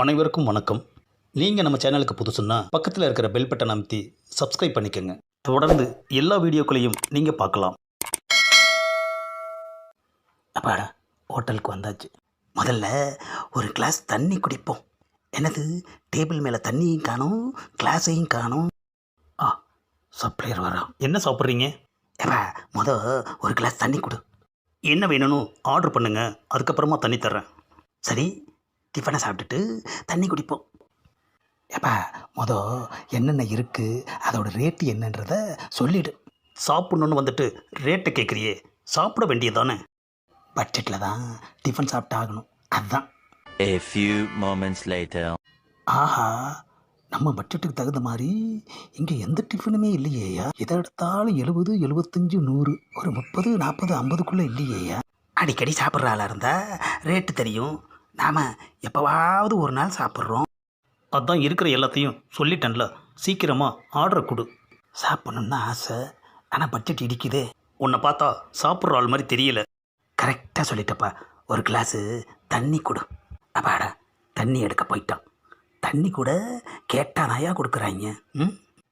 அனைவருக்கும் வணக்கம். நீங்கள் நம்ம சேனலுக்கு புதுசுன்னா பக்கத்தில் இருக்கிற பெல் பட்டன் அமைத்தி சப்ஸ்கிரைப் பண்ணிக்கோங்க. தொடர்ந்து எல்லா வீடியோக்களையும் நீங்கள் பார்க்கலாம். அப்பாடா, ஹோட்டலுக்கு வந்தாச்சு. முதல்ல ஒரு கிளாஸ் தண்ணி குடிப்போம். என்னது, டேபிள் மேலே தண்ணியும் காணும், கிளாஸையும் காணும். ஆ, சப்ளையர் வரோம். என்ன சாப்பிட்றீங்க? ஏப்பா, ஒரு கிளாஸ் தண்ணி கொடு. என்ன வேணும்னு ஆர்டர் பண்ணுங்க, அதுக்கப்புறமா தண்ணி தர்றேன். சரி, டிஃபனை சாப்பிட்டுட்டு தண்ணி குடிப்போம். ஏப்பா, என்னென்ன இருக்குது, அதோட ரேட்டு என்னன்றத சொல்லிவிடு. சாப்பிட்ணுன்னு வந்துட்டு ரேட்டை கேட்குறியே, சாப்பிட வேண்டியதானே? பட்ஜெட்டில் தான் டிஃபன் சாப்பிட்டு ஆகணும், அதுதான். A few moments later. ஆஹா, நம்ம பட்ஜெட்டுக்கு தகுந்த மாதிரி இங்கே எந்த டிஃபனுமே இல்லையேயா. எதை எடுத்தாலும் 70, 75, 100, ஒரு 30, 40, 50க்குள்ளே இல்லையேயா. அடிக்கடி சாப்பிட்ற ஆளாக இருந்தால் ரேட்டு தெரியும். நாம் எப்போவாவது ஒரு நாள் சாப்பிட்றோம். அதான் இருக்கிற எல்லாத்தையும் சொல்லிட்டேன்ல, சீக்கிரமாக ஆர்டர் கொடு. சாப்பிட்ணுன்னு ஆசை, ஆனால் பட்ஜெட் இடிக்குதே. உன்னை பார்த்தா சாப்பிட்ற ஆள் மாதிரி தெரியல. கரெக்டாக சொல்லிட்டப்பா. ஒரு கிளாஸு தண்ணி கொடு. அப்பாடா, தண்ணி எடுக்க போயிட்டான். தண்ணி கூட கேட்டானாயா கொடுக்குறாங்க.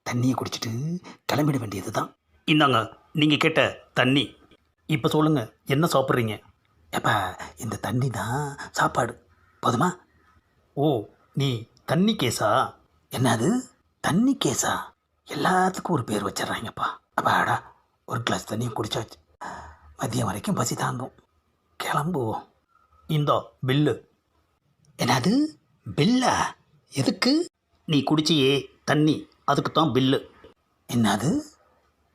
தண்ணியை குடிச்சிட்டு கிளம்பிட வேண்டியது தான். இந்தாங்க நீங்கள் கேட்ட தண்ணி. இப்போ சொல்லுங்கள், என்ன சாப்பிட்றீங்க? ஏப்பா, இந்த தண்ணி தான் சாப்பாடு, போதுமா? ஓ, நீ தண்ணி கேஸா? என்னது தண்ணி கேஸா? எல்லாத்துக்கும் ஒரு பேர் வச்சிட்றாங்கப்பா. அப்பாடா, ஒரு கிளாஸ் தண்ணியும் குடிச்சாச்சு. மதியம் வரைக்கும் பசி தாங்கும். கிளம்புவோம். இந்தா பில்லு. என்னது பில்லா? எதுக்கு? நீ குடிச்சியே தண்ணி, அதுக்கு தான் பில்லு. என்னது,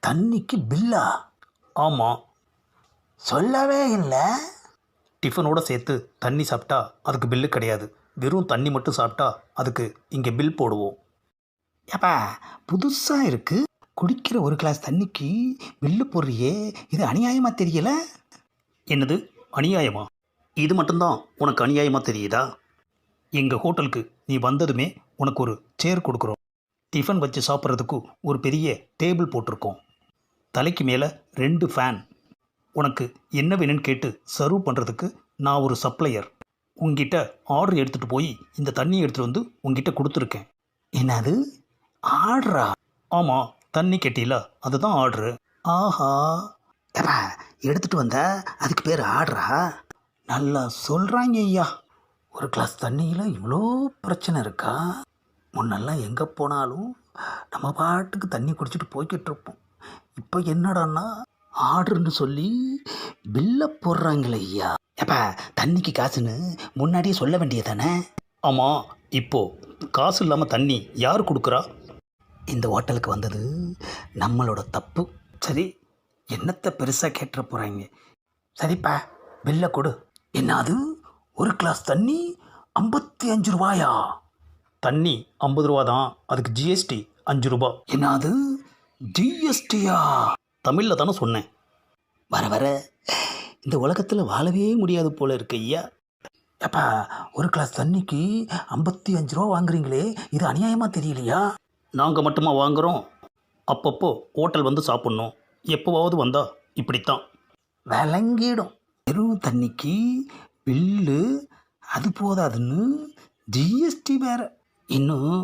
தண்ணிக்கு பில்லா? ஆமாம். சொல்லவே இல்லை. டிஃபனோடு சேர்த்து தண்ணி சாப்பிட்டா அதுக்கு பில்லு கிடையாது. வெறும் தண்ணி மட்டும் சாப்பிட்டா அதுக்கு இங்கே பில் போடுவோம். ஏப்பா, புதுசாக இருக்குது. குடிக்கிற ஒரு கிளாஸ் தண்ணிக்கு பில்லு போடுறியே, இது அநியாயமாக தெரியல? என்னது அநியாயமா? இது மட்டும்தான் உனக்கு அநியாயமாக தெரியுதா? எங்கள் ஹோட்டலுக்கு நீ வந்ததுமே உனக்கு ஒரு சேர் கொடுக்குறோம். டிஃபன் வச்சு சாப்பிட்றதுக்கு ஒரு பெரிய டேபிள் போட்டிருக்கோம். தலைக்கு மேலே 2 ஃபேன். உனக்கு என்ன வேணும்னு கேட்டு சர்வ் பண்ணுறதுக்கு நான் ஒரு சப்ளையர். உங்ககிட்ட ஆர்டர் எடுத்துகிட்டு போய் இந்த தண்ணியை எடுத்துகிட்டு வந்து உங்ககிட்ட கொடுத்துருக்கேன். என்னது, ஆர்டரா? ஆமாம், தண்ணி கேட்டீல, அதுதான் ஆர்டரு. ஆஹா, ஏப்பா, எடுத்துகிட்டு வந்தா அதுக்கு பேர் ஆர்டரா? நல்லா சொல்கிறாங்க ஐயா. ஒரு கிளாஸ் தண்ணியில் இவ்வளோ பிரச்சனை இருக்கா? முன்னெல்லாம் எங்கே போனாலும் நம்ம பாட்டுக்கு தண்ணி குடிச்சிட்டு போய்கிட்டு இருப்போம். இப்போ என்னடான்னா ஆர்டர்னு சொல்லி பில்லை போடுறாங்களே ஐயா. ஏப்பா, தண்ணிக்கு காசுன்னு முன்னாடியே சொல்ல வேண்டியதானே? ஆமாம், இப்போது காசு இல்லாமல் தண்ணி யார் கொடுக்குறா? இந்த ஹோட்டலுக்கு வந்தது நம்மளோட தப்பு. சரி, என்னத்தை பெருசாக கேட்டுற போகிறாங்க. சரிப்பா, பில்லை கொடு. என்னது, ஒரு கிளாஸ் தண்ணி 55 ரூபாயா? தண்ணி 50 ரூபா தான், அதுக்கு ஜிஎஸ்டி 5 ரூபா. என்னது, ஜிஎஸ்டியா? தமிழில் தானே சொன்னேன். வர வர இந்த உலகத்தில் வாழவே முடியாது போல இருக்கு ஐயா. ஏப்பா, ஒரு கிளாஸ் தண்ணிக்கு 55 ரூபா வாங்குறீங்களே, இது அநியாயமாக தெரியலையா? நாங்கள் மட்டுமா வாங்குகிறோம்? அப்பப்போ ஹோட்டல் வந்து சாப்பிட்ணும். எப்போவாவது வந்தால் இப்படித்தான் விளங்கிடும். வெறும் தண்ணிக்கு பில்லு, அது போதாதுன்னு ஜிஎஸ்டி வேறு. இன்னும்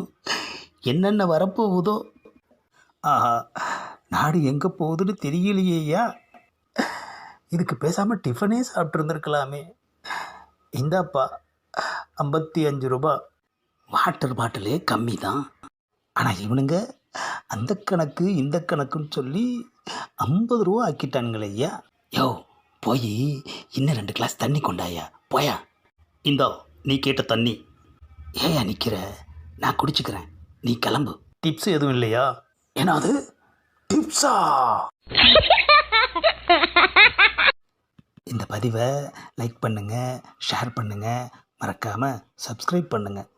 என்னென்ன வரப்போகுதோ. ஆஹா, நாடு எங்கே போகுதுன்னு தெரியலையேயா. இதுக்கு பேசாமல் டிஃபனே சாப்பிட்ருந்துருக்கலாமே. இந்தாப்பா 55 ரூபா. வாட்டர் பாட்டிலே கம்மி தான். ஆனால் இவனுங்க அந்த கணக்கு இந்த கணக்குன்னு சொல்லி 50 ரூபா ஆக்கிட்டானுங்களே ஐயா. யோ, போய் இன்னும் 2 கிளாஸ் தண்ணி கொண்டாயா, போயா. இந்தா நீ கேட்ட தண்ணி. ஏயா நிற்கிற, நான் குடிச்சுக்கிறேன், நீ கிளம்பு. டிப்ஸ் எதுவும் இல்லையா? என்னது டிப்ஸா? இந்த பதிவை லைக் பண்ணுங்கள், ஷேர் பண்ணுங்கள், மறக்காமல் சப்ஸ்கிரைப் பண்ணுங்கள்.